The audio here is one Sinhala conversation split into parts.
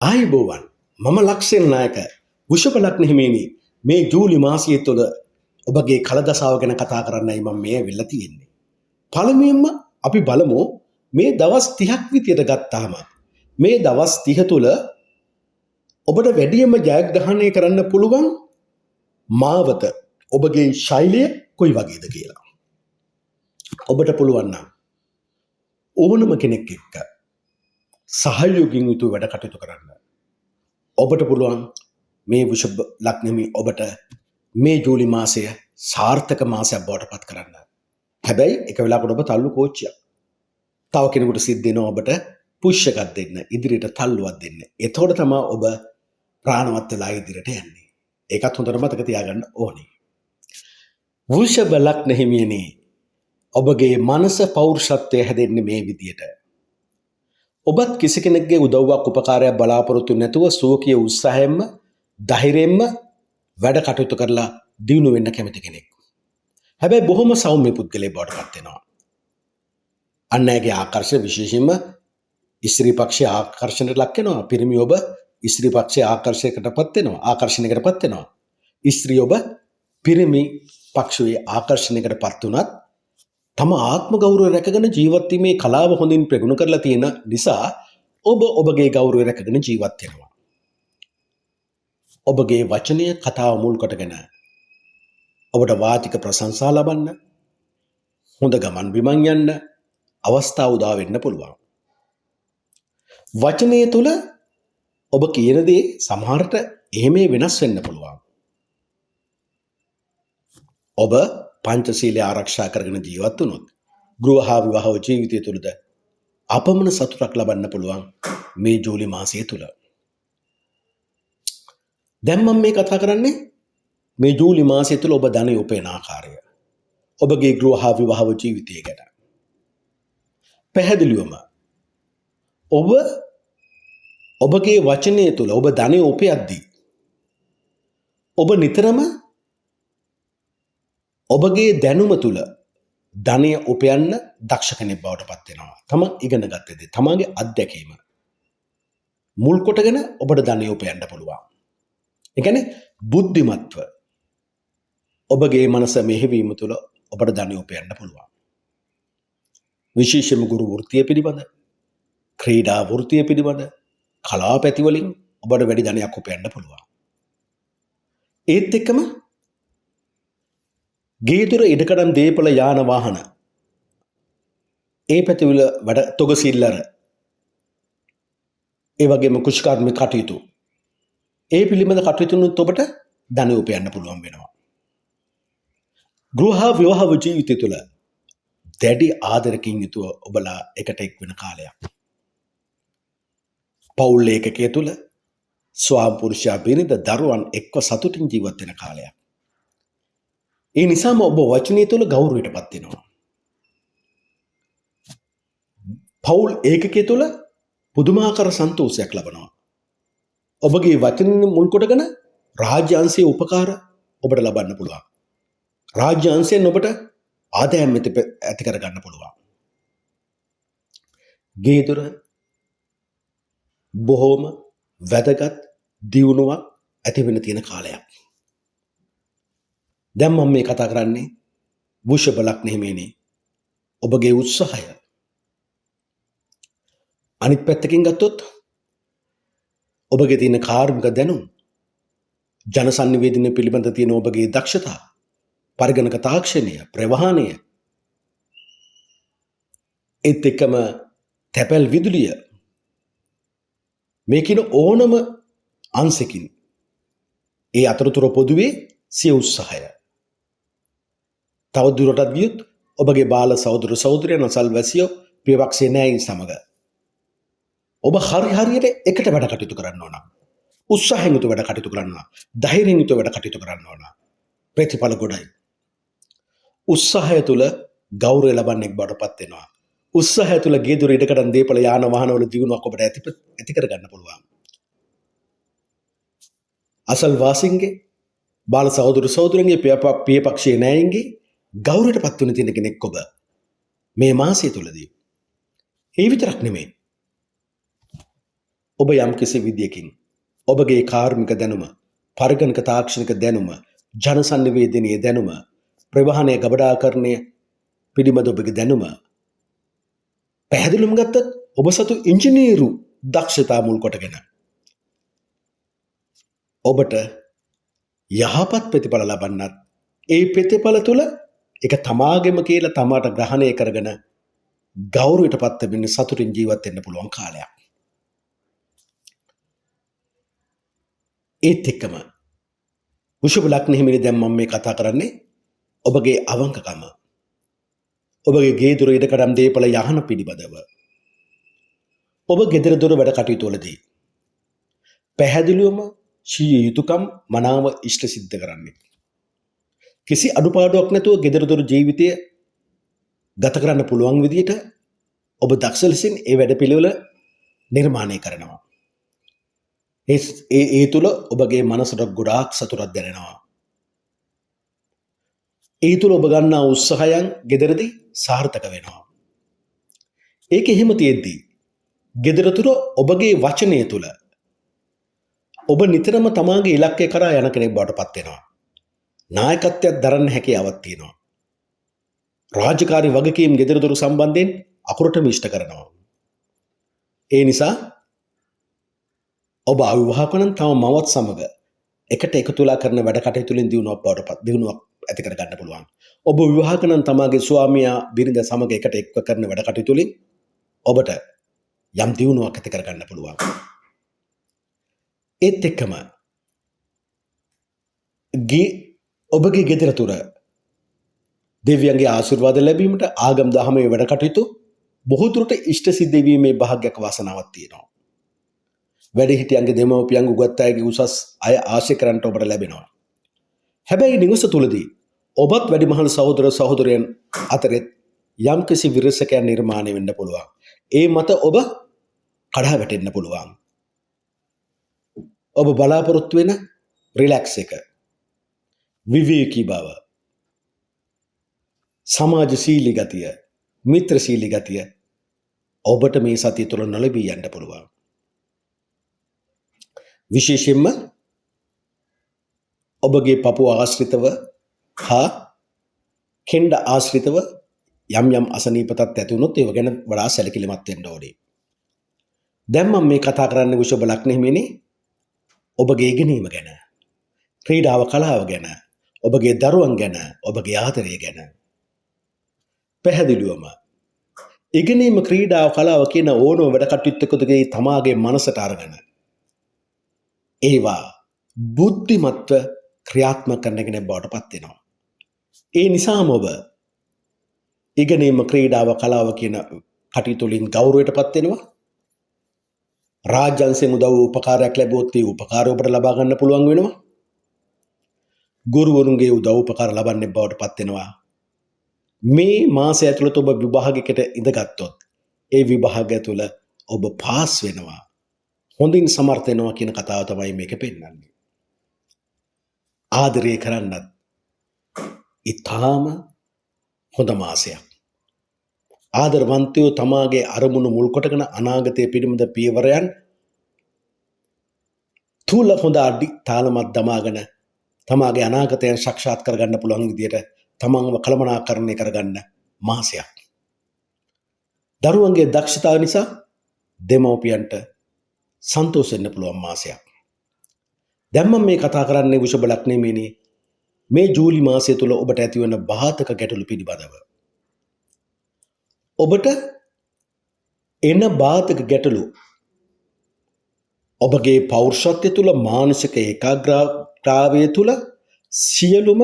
ආයුබෝවන් මම ලක්ෂණ නායක වෘෂභ ලග්න හිමියනි මේ ජූලි මාසය තුළ ඔබගේ කලදසාව ගැන කතා කරන්නයි මම මේ වෙලා තියෙන්නේ. පළමුවෙන්ම අපි බලමු මේ දවස් 30ක් විදියට ගත්තාම මේ දවස් 30 තුළ ඔබට වැඩියෙන්ම ජයග්‍රහණය කරන්න පුළුවන් මාවත ඔබගේ ශෛලිය කොයි වගේද කියලා. ඔබට පුළුවන් නම් ඕනම කෙනෙක් එක්ක සහයෝගයෙන් යුතුව වැඩ කටයුතු කරන්න. ඔබට පුළුවන් මේ වෘෂභ ලග්නෙමි ඔබට මේ ජූලි මාසය සාර්ථක මාසයක් බවට පත් කරන්න. හැබැයි එක වෙලාවකට ඔබ තල්ලු කෝච්චියක්. තව කෙනෙකුට සිද්ධ වෙනවා ඔබට පුෂ් එකක් දෙන්න, ඉදිරියට තල්ලුවක් දෙන්න. එතකොට තමයි ඔබ ප්‍රාණවත් වෙලා ඉදිරියට යන්නේ. ඒකත් හොඳට මතක තියාගන්න ඕනේ. වෘෂභ ලග්න හිමියනි ඔබගේ මනස පෞරුෂත්වය හැදෙන්නේ මේ විදියට. ඔබත් කිසි කෙනෙක්ගේ උදව්වක් උපකාරයක් බලාපොරොත්තු නැතුව සෝකීය උත්සාහයෙන්ම ධෛර්යයෙන්ම වැඩ කටයුතු කරලා දියුණු වෙන්න කැමති කෙනෙක්. හැබැයි බොහොම සෞම්‍ය පුද්ගලයෙක් බවට පත් වෙනවා. අන්නයගේ ආකර්ෂණ විශේෂයෙන්ම ස්ත්‍රී පක්ෂයේ ආකර්ෂණයට ලක් වෙනවා. පිරිමි ඔබ ස්ත්‍රී පක්ෂයේ ආකර්ෂණයකටපත් වෙනවා. ස්ත්‍රී ඔබ පිරිමි පක්ෂයේ ආකර්ෂණයකටපත් වුණත් තම ආත්ම ගෞරවය රැකගෙන ජීවත් වීමේ කලාව හොඳින් ප්‍රගුණ කරලා තියෙන නිසා ඔබ ඔබගේ ගෞරවය රැකගෙන ජීවත් වෙනවා. ඔබගේ වචනය කතාව මුල් කොටගෙන ඔබට වාචික ප්‍රශංසා ලබන්න, හොඳ ගමන් බිමන් යන්න අවස්ථාව උදා වෙන්න පුළුවන්. වචනය තුළ ඔබ කියන දේ සමහරට එහෙම වෙනස් වෙන්න පුළුවන්. ඔබ පංචශීලය ආරක්ෂා කරගෙන ජීවත් වුණොත් ගෘහ හා විවාහ ජීවිතය තුළද අපමණ සතුටක් ලබන්න පුළුවන් මේ ජූලි මාසය තුළ. දැන් මම මේ කතා කරන්නේ මේ ජූලි මාසය තුළ ඔබ ධනෙ උපයන ආකාරය. ඔබගේ ගෘහ හා විවාහ ජීවිතය ගැන. පැහැදිලිවම ඔබගේ වචනය තුළ ඔබ ධනෙ උපයද්දී ඔබ නිතරම ඔබගේ දැනුම තුළ ධනය උපයන්න දක්ෂ කෙනෙක් බවට පත් වෙනවා. තම ඉගෙන ගත්ත දේ, තමගේ අත්දැකීම මුල් කොටගෙන ඔබට ධනය උපයන්න පුළුවන්. ඒ කියන්නේ බුද්ධිමත්ව ඔබගේ මනස මෙහෙවීම තුළ ඔබට ධනය උපයන්න පුළුවන්. විශේෂයෙන්ම ගුරු වෘත්තිය පිළිබඳ, ක්‍රීඩා වෘත්තිය පිළිබඳ, කලා පැති වලින් ඔබට වැඩි ධනයක් උපයන්න පුළුවන්. ඒත් එක්කම ගේදොර ඉඩකඩම් දේපල යාන වාහන ඒ පැතිවල වැඩ තොග සිල්ලර ඒ වගේම කුෂ්කාර්මික කටයුතු ඒ පිළිබඳ කටයුතුනුත් ඔබට ධනෙ උපයන්න පුළුවන් වෙනවා. ගෘහ විවාහ ජීවිතය තුළ දැඩි ආදරකින් යුතුව ඔබලා එකට එක් වෙන කාලයක්. පවුල් ඒකකය තුළ ස්වාම පුරුෂයා බිරිඳ දරුවන් එක්ව සතුටින් ජීවත් වෙන කාලයක්. ඒ නිසාම ඔබ වචනය තුළ ගෞරවයට පත් වෙනවා. පවුල් ඒකකය තුළ පුදුමාකාර සන්තෝෂයක් ලබනවා. ඔබගේ වචන මුල් කොටගෙන රාජ්‍ය අංශයේ උපකාර ඔබට ලබන්න පුළුවන්. රාජ්‍ය අංශයෙන් ඔබට ආදායම් ඇති කර ගන්න පුළුවන්. ගේදොර බොහෝම වැදගත් දියුණුවක් ඇති වෙන තියෙන කාලයක්. දැන් මම මේ කතා කරන්නේ වෘෂභ ලග්න හිමියනි ඔබගේ උත්සාහය. අනිත් පැත්තකින් ගත්තොත් ඔබගේ තියෙන කාර්මික දැනුම්, ජන සංනිවේදනය පිළිබඳ තියෙන ඔබගේ දක්ෂතා, පරිගණක තාක්ෂණය, ප්‍රවාහනය, ඒත් එක්කම තැපැල් විදුලිය මේ කියන ඕනම අංශකින් ඒ අතරතුර පොදුවේ සිය උත්සාහය. තව දුරටත් ගියොත් ඔබගේ බාල සහෝදර සහෝදරයන් අසල්වැසියෝ ප්‍රියපක්ෂයේ නෑයින් සමග ඔබ හරියට එකට වැඩ කටයුතු කරන්න ඕන. උත්සාහයෙන් යුතුව වැඩ කටයුතු කරන්න ඕන. ධෛර්යයෙන් යුතුව වැඩ කටයුතු කරන්න ඕන. ප්‍රතිඵල ගොඩයි. උත්සාහය තුළ ගෞරවය ලබන්නේ බවට පත් වෙනවා. උත්සාහය තුළ ගේදොර ඉඩකඩම් දේපල යාන වාහනවල දියුණුවක් ඔබට ඇති කර ගන්න පුළුවන්. අසල්වාසීන්ගේ බාල සහෝදර සහෝදරයන්ගේ ප්‍රියපක්ෂයේ නෑයින්ගේ ගෞරවයට පත් වෙන තියෙන කෙනෙක් ඔබ මේ මාසය තුලදී. ඒ විතරක් නෙමෙයි. ඔබ යම් කිසි විදියකින් ඔබගේ කාර්මික දැනුම, පරිගණක තාක්ෂණික දැනුම, ජන සංනිවේදනීය දැනුම, ප්‍රවාහනය ගබඩාකරණය පිළිබඳ ඔබගේ දැනුම පැහැදිලිවම ගත්තත් ඔබ සතු ඉංජිනේරු දක්ෂතා මුල් කොටගෙන ඔබට යහපත් ප්‍රතිඵල ලබන්නත් ඒ ප්‍රතිඵල තුළ එක තමාගෙම කියලා තමාට ග්‍රහණය කරගෙන ගෞරවයට පත් වෙමින් සතුටින් ජීවත් වෙන්න පුළුවන් කාලයක්. ඒත් එක්කම වෘෂභ ලග්න හිමිනි දැන් මම මේ කතා කරන්නේ ඔබගේ අවංකකම, ඔබගේ ගේ දොර ඉඩකඩම් දේපල යහන පිළිබඳව. ඔබ ගෙදර දොර වැඩ කටයුතු වලදී පැහැදිලිවම ශීය යුතුයකම් මනාව ඉෂ්ට සිද්ධ කරන්නේ. කිසි අඩුපාඩුවක් නැතුව ගෙදර දොර ජීවිතය ගත කරන්න පුළුවන් විදියට ඔබ දක්ෂ ලෙසින් ඒ වැඩපිළිවෙල නිර්මාණය කරනවා. ඒ තුළ ඔබගේ මනසට ගොඩාක් සතුටක් දැනෙනවා. ඒ තුළ ඔබ ගන්නා උත්සාහයන් ගෙදරදී සාර්ථක වෙනවා. ඒක එහෙම තියෙද්දී ගෙදර තුළ ඔබගේ වචනය තුළ ඔබ නිතරම තමාගේ ඉලක්කය කරා යන කෙනෙක් බවට පත් වෙනවා. නායකත්වයක් දරන්න හැකියාවක් තියෙනවා. රාජකාරී වගකීම් ගෙදර දොර සම්බන්ධයෙන් අකුරටම ඉෂ්ට කරනවා. ඒ නිසා ඔබ අවිවාහක නම් තම මවත් සමග එකට එකතු වෙලා කරන වැඩ කටයුතු වලින් දිනුවක් ඇති කර ගන්න පුළුවන්. ඔබ විවාහක නම් තමාගේ ස්වාමියා බිරිඳ සමග එකට එක්ව කරන වැඩ කටයුතු වලින් ඔබට යම් දිනුවක් ඇති කර ගන්න පුළුවන්. ඒත් එක්කම ඔබගේ ගෙදර තුර දෙවියන්ගේ ආශිර්වාද ලැබීමට ආගම් දහමේ වැඩ කටයුතු බොහෝ දුරට ඉෂ්ට සිද්ධ වීමේ භාග්‍යක වාසනාවක් තියෙනවා. වැඩිහිටියන්ගේ දෙමව්පියන්ගේ උගත් අයගේ උසස් අය ආශ්‍රය කරන්නට ඔබට ලැබෙනවා. හැබැයි නිවස තුලදී ඔබත් වැඩිමහල් සහෝදර සහෝදරයන් අතරෙත් යම්කිසි විරසකයක් නිර්මාණය වෙන්න පුළුවන්. ඒ මත ඔබ කඩා වැටෙන්න පුළුවන්. ඔබ බලාපොරොත්තු වෙන රිලැක්ස් එක, විවේකී බව, සමාජශීලී ගතිය, මිත්‍රශීලී ගතිය ඔබට මේ සතිය තුළ නොලැබී යන්න පුළුවන්. විශේෂයෙන්ම ඔබගේ පපුව ආශ්‍රිතව හා කෙන්ඩ ආශ්‍රිතව යම් යම් අසනීප තත්ත්ව ඇති වුණොත් ඒව ගැන වඩා සැලකිලිමත් වෙන්න ඕනේ. දැන් මම මේ කතා කරන්නේ වෘෂභ ලග්න හිමිනේ ඔබගේ ඉගෙනීම ගැන, ක්‍රීඩාව කලාව ගැන, ඔබගේ දරුවන් ගැන, ඔබගේ ආදරය ගැන. පැහැදිලිවම ඉගෙනීම, ක්‍රීඩාව, කලාව කියන ඕනම වැඩ කටයුත්තකදී තමාගේ මනසට අරගෙන ඒවා බුද්ධිමත්ව ක්‍රියාත්මක කරන කෙනෙක් බවට පත් වෙනවා. ඒ නිසාම ඔබ ඉගෙනීම, ක්‍රීඩාව, කලාව කියන කටයුතු වලින් ගෞරවයට පත් වෙනවා. රාජ්‍යංශයෙන් උදව් උපකාරයක් ලැබුවොත් ඒ උපකාරය ඔබට ලබා ගන්න පුළුවන් වෙනවා. ගුරුවරුන්ගේ උදව් උපකාර ලබන්නේ බවට පත් වෙනවා. මේ මාසය ඇතුළත ඔබ විභාගයකට ඉඳගත්තොත් ඒ විභාගය තුළ ඔබ පාස් වෙනවා, හොඳින් සමර්ථ වෙනවා කියන කතාව තමයි මේක පෙන්නන්නේ. ආදරය කරන්නත් ඊටාම හොඳ මාසයක්. ආදරවන්තයෝ තමාගේ අරමුණු මුල් කොටගෙන අනාගතයේ පිළිබඳ පියවරයන් තුල හොඳ අඩි තාලමක් දමාගෙන තමාගේ අනාගතයන් සාක්ෂාත් කරගන්න පුළුවන් විදියට තමන්ව කළමනාකරණය කරගන්න මාසයක්. දරුවන්ගේ දක්ෂතාව නිසා දෙමව්පියන්ට සන්තෝෂ වෙන්න පුළුවන් මාසයක්. දැන් මම මේ කතා කරන්නේ වෘෂභ ලග්නේ මේ ජූලි මාසය තුල ඔබට ඇතිවන බාධක ගැටලු පිළිබඳව. ඔබට එන බාධක ගැටලු ඔබගේ පෞරුෂත්වය තුල, මානසික ඒකාග්‍රතාවය තුල සියලුම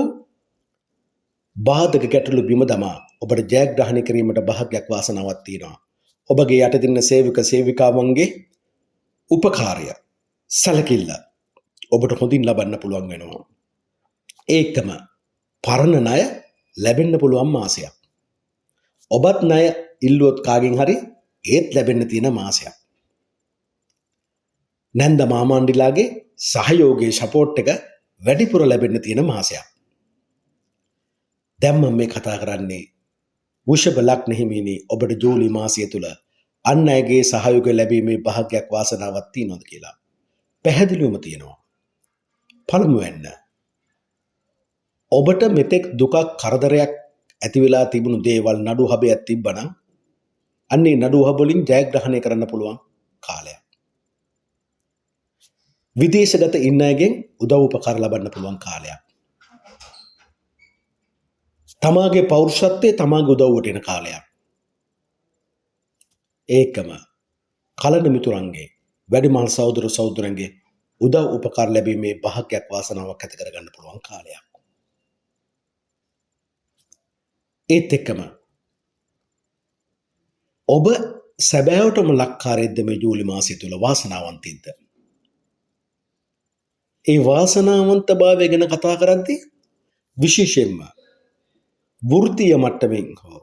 බාධක ගැටලු බිම දමා ඔබට ජයග්‍රහණය කිරීමට භාග්‍යයක් වාසනාවක් තියෙනවා. ඔබගේ යටදින සේවක සේවිකාවන්ගේ උපකාරය, සැලකිල්ල ඔබට හොඳින් ලබන්න පුළුවන් වෙනවා. ඒකම පරණ ණය ලැබෙන්න පුළුවන් මාසයක්. ඔබත් ණය ඉල්ලුවොත් කාගෙන් හරි ඒත් ලැබෙන්න තියෙන මාසයක්. නැන්ද මාමාණ්ඩිලාගේ සහයෝගයේ සපෝට් එක වැඩිපුර ලැබෙන්න තියෙන මාසයක්. දැන් මම මේ කතා කරන්නේ වෘෂභ ලග්න හිමිනි ඔබට ජූලි මාසය තුල අන් අයගේ සහයෝගය ලැබීමේ භාග්යක් වාසනාවක් තියෙනවද කියලා පැහැදිලිවම තියෙනවා. පළමුවෙන්න ඔබට මෙතෙක් දුකක් කරදරයක් ඇති වෙලා තිබුණු දේවල් නඩු හබයක් තිබ්බනම් අන්නේ නඩු හබ වලින් ජයග්‍රහණය කරන්න පුළුවන් කාලයක්. විදේශගත ඉන්න අයගෙන් උදව් උපකාර ලබන්න පුළුවන් කාලයක්. තමාගේ පෞරුෂත්වයේ තමාගේ උදව්වට එන කාලයක්. ඒකම කලන මිතුරන්ගේ වැඩිමහල් සහෝදර සහෝදරයන්ගේ උදව් උපකාර ලැබීමේ භාග්යක් වාසනාවක් ඇති කරගන්න පුළුවන් කාලයක්. ඒත් එක්කම ඔබ සැබෑවටම ලක්කාරයක්ද මේ ජූලි මාසය තුළ වාසනාවන්තයිද? ඒ වාසනාවන්තභාවය ගැන කතා කරද්දී විශේෂයෙන්ම වෘත්තීය මට්ටමින් හෝ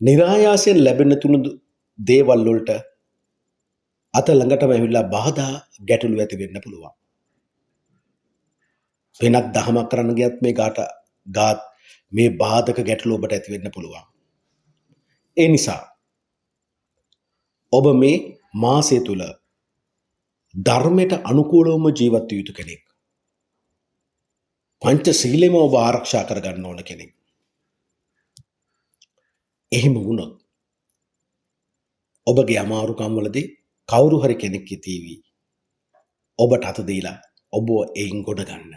නිරායාසයෙන් ලැබෙන තුණු දේවල් වලට අත ළඟටම ඇවිල්ලා බාධා ගැටලු ඇති වෙන්න පුළුවන්. වෙනත් දහමක් කරන්න ගියත් මේ බාධක ගැටලු ඔබට ඇති වෙන්න පුළුවන්. ඒ නිසා ඔබ මේ මාසය තුල ධර්මයට අනුකූලවම ජීවත් විය යුතු කෙනෙක්. පංච සීලෙම ඔබ ආරක්ෂා කරගන්න ඕන කෙනෙක්. එහෙම වුණොත් ඔබගේ අමාරුකම් වලදී කවුරු හරි කෙනෙක් හිතීවි ඔබට අත දීලා ඔබ එයින් ගොඩ ගන්න.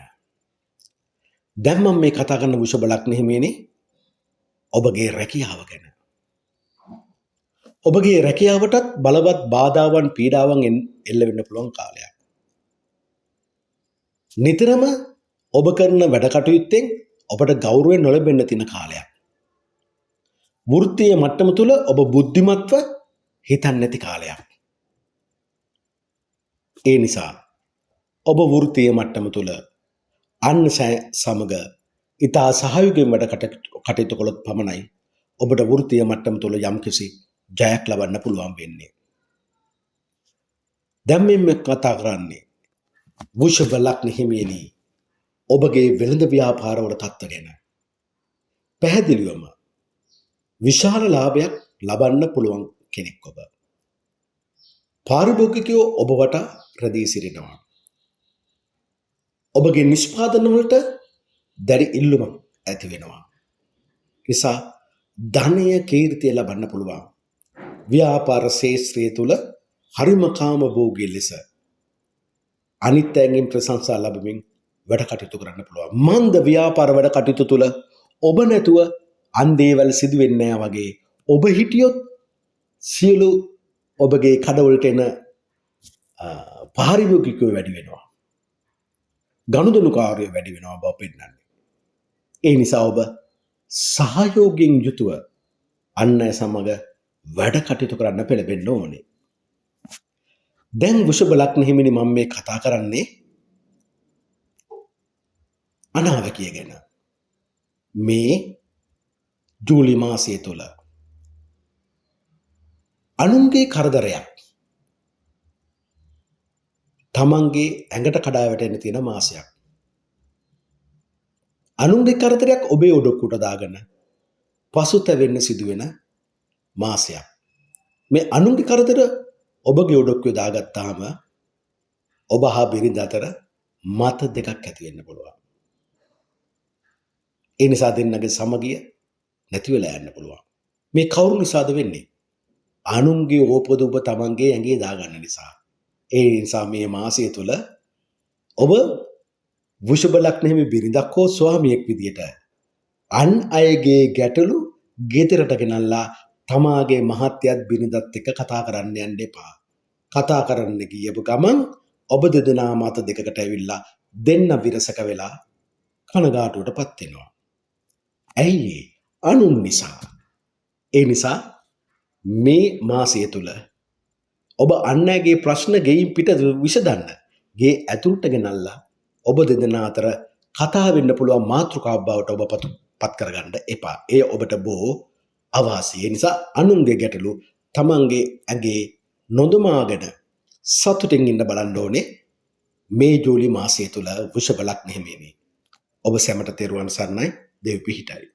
දැන් මම මේ කතා කරන වෘෂභ ලග්න හිමියනේ ඔබගේ රැකියාව ගැන. ඔබගේ රැකියාවටත් බලවත් බාධාවන් පීඩාවන් එල්ල වෙන්න පුළුවන් කාලයක්. නිතරම ඔබ කරන වැඩ කටයුත්තෙන් ඔබට ගෞරවය නොලැබෙන්න තියෙන කාලයක්. වෘත්තීය මට්ටම තුල ඔබ බුද්ධිමත්ව හිතන්නේ නැති කාලයක්. ඒ නිසා ඔබ වෘත්තීය මට්ටම තුල අන් සමග ඉතා සහයෝගයෙන් වැඩ කටයුතු කළොත් පමණයි ඔබට වෘත්තීය මට්ටම තුල යම්කිසි ජයක් ලබන්න පුළුවන් වෙන්නේ. දැන් මේ කතා කරන්නේ වෘෂභ ලග්න හිමියනි ඔබගේ වෙළඳ ව්‍යාපාරවල තත්ත්ව ගැන. පැහැදිලිවම විශාල ලාභයක් ලබන්න පුළුවන් කෙනෙක් ඔබ. පාරිභෝගිකයෝ ඔබ වටා රැඳී සිටිනවා. ඔබගේ නිෂ්පාදන වලට දැඩි ඉල්ලුමක් ඇති වෙනවා. නිසා ධනය කීර්තිය ලබන්න පුළුවන්. ව්‍යාපාර ශේත්‍රය තුල හරිම කාම භෝගී ලෙස අනිත් අයගෙන් ප්‍රශංසා ලැබමින් වැඩ කටයුතු කරන්න පුළුවන්. මන්ද ව්‍යාපාර වැඩ කටයුතු තුල ඔබ නැතුව අන් දේවල් සිදු වෙන්නේ නැහැ වගේ ඔබ හිටියොත් සියලු ඔබගේ කඩවලට එන පාරිභෝගිකයෝ වැඩි වෙනවා. ගනුදෙනුකාරයෝ වැඩි වෙනවා බව පෙන්නන්නේ. ඒ නිසා ඔබ සහයෝගයෙන් යුතුව අන් අය සමග වැඩ කටයුතු කරන්න පෙළඹෙන්න ඕනේ. දැන් වෘෂභ ලග්න හිමිනි මම මේ කතා කරන්නේ අනාවැකිය ගැන. මේ ජූලි මාසය තුල අනුන්ගේ කරදරයක් තමන්ගේ ඇඟට කඩා වැටෙන්න තියෙන මාසයක්. අනුන්ගේ කරදරයක් ඔබේ ඔඩොක්කුට දාගෙන පසුතැවෙන්න සිදුවෙන මාසයක්. මේ අනුන්ගේ කරදර ඔබගේ ඔඩොක්කුවේ දාගත්තාම ඔබ හා බිරිඳ අතර මත දෙකක් ඇති වෙන්න පුළුවන්. ඒ නිසා දෙන්නගේ සමගිය නැති වෙලා යන්න පුළුවන්. මේ කවුරු නිසාද වෙන්නේ? අනුන්ගේ ඕපදූප තමන්ගේ ඇඟේ දාගන්න නිසා. ඒ නිසා මේ මාසය තුල ඔබ වෘෂභ ලග්න හිමි බිරිඳක් හෝ ස්වාමියෙක් විදියට අන් අයගේ ගැටලු ගෙදරට ගෙනල්ලා තමාගේ මහත්යත් බිරිඳත් එක්ක කතා කරන්න යන්න එපා. කතා කරන්න ගියපු ගමන් ඔබ දෙදෙනා මත දෙකකට ඇවිල්ලා දෙන්න විරසක වෙලා කනගාටුවටපත් වෙනවා. ඇයි? අනුන් නිසා. ඒ නිසා මේ මාසය තුල ඔබ අන් අයගේ ප්‍රශ්න ගෙයින් පිට විසඳන්න ගේ ඇතුළට ගෙනල්ලා ඔබ දෙදෙනා අතර කතා වෙන්න පුළුවන් මාතෘකාවක් බවට ඔබ පත් කරගන්න එපා. එය ඔබට බොහෝ අවාසි. ඒ නිසා අනුන්ගේ ගැටලු තමන්ගේ ඇඟේ නොදමාගෙන සතුටින් ඉන්න බලන්න ඕනේ. මේ ජූලි මාසය තුල වෘෂභ ලග්න හිමියනි ඔබ සැමට තෙරුවන් සරණයි. දෙව් පිහිටයි.